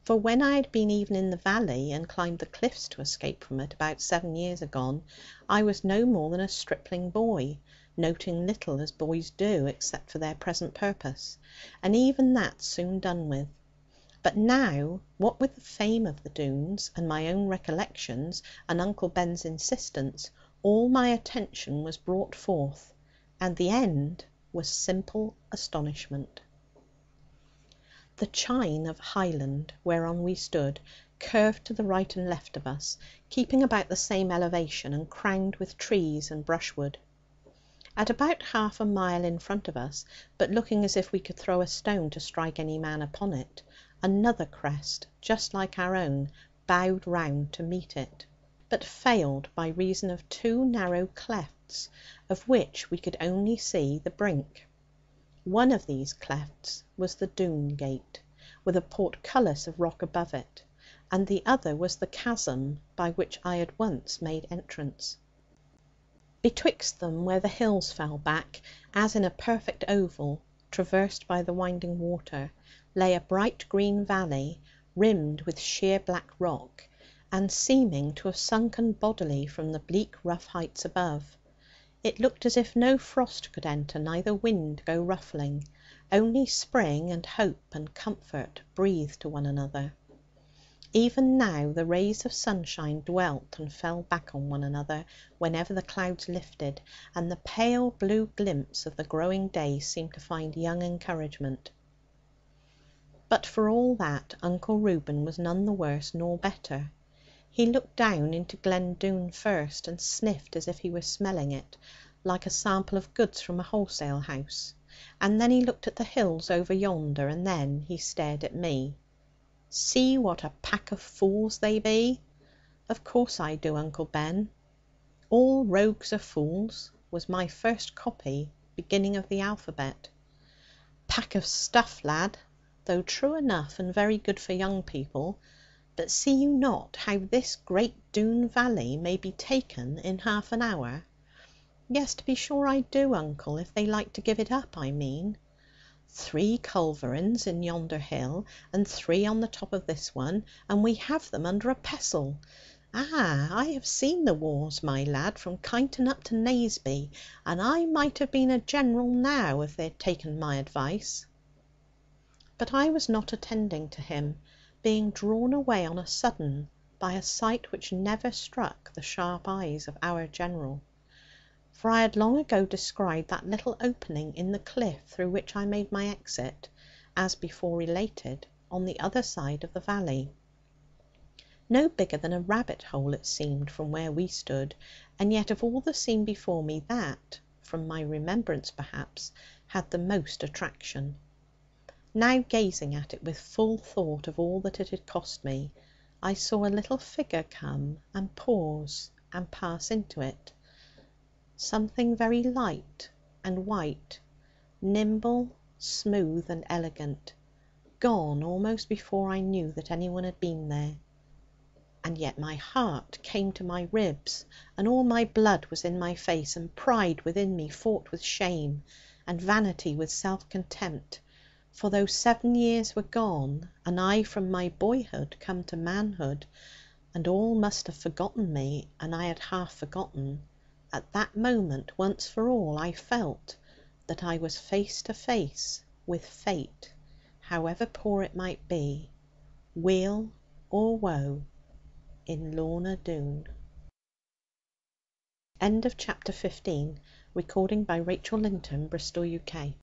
For when I had been even in the valley, and climbed the cliffs to escape from it, about 7 years agone, I was no more than a stripling boy, noting little as boys do, except for their present purpose, and even that soon done with. But now, what with the fame of the Doones, and my own recollections, and Uncle Ben's insistence, all my attention was brought forth, and the end was simple astonishment. The chine of highland whereon we stood curved to the right and left of us, keeping about the same elevation, and crowned with trees and brushwood. At about half a mile in front of us, but looking as if we could throw a stone to strike any man upon it, another crest, just like our own, bowed round to meet it, but failed by reason of two narrow clefts, of which we could only see the brink. One of these clefts was the Doone gate, with a portcullis of rock above it, and the other was the chasm by which I had once made entrance. Betwixt them, where the hills fell back, as in a perfect oval, traversed by the winding water, lay a bright green valley, rimmed with sheer black rock, and seeming to have sunken bodily from the bleak rough heights above. It looked as if no frost could enter, neither wind go ruffling; only spring, and hope, and comfort breathe to one another. Even now the rays of sunshine dwelt and fell back on one another, whenever the clouds lifted, and the pale blue glimpse of the growing day seemed to find young encouragement. But for all that, Uncle Reuben was none the worse nor better. He looked down into Glen Doone first, and sniffed as if he were smelling it, like a sample of goods from a wholesale house; and then he looked at the hills over yonder, and then he stared at me. 'See what a pack of fools they be?' 'Of course I do, Uncle Ben.' 'All rogues are fools,' was my first copy, beginning of the alphabet. 'Pack of stuff, lad, though true enough, and very good for young people. But see you not how this great Doone valley may be taken in half an hour?' 'Yes, to be sure I do, uncle, if they like to give it up, I mean.' 'Three culverins in yonder hill, and three on the top of this one, and we have them under a pestle. Ah, I have seen the wars, my lad, from Kyneton up to Naseby, and I might have been a general now, if they had taken my advice.' But I was not attending to him, being drawn away on a sudden by a sight which never struck the sharp eyes of our General. For I had long ago descried that little opening in the cliff through which I made my exit, as before related, on the other side of the valley. No bigger than a rabbit hole it seemed from where we stood, and yet of all the scene before me, that, from my remembrance perhaps, had the most attraction. Now gazing at it with full thought of all that it had cost me, I saw a little figure come and pause and pass into it. Something very light and white, nimble, smooth, and elegant, gone almost before I knew that any one had been there. And yet my heart came to my ribs, and all my blood was in my face, and pride within me fought with shame, and vanity with self-contempt. For though 7 years were gone, and I from my boyhood come to manhood, and all must have forgotten me, and I had half forgotten, at that moment, once for all, I felt that I was face to face with fate, however poor it might be, weal or woe, in Lorna Doone. End of chapter 15. Recording by Rachel Linton, Bristol, UK.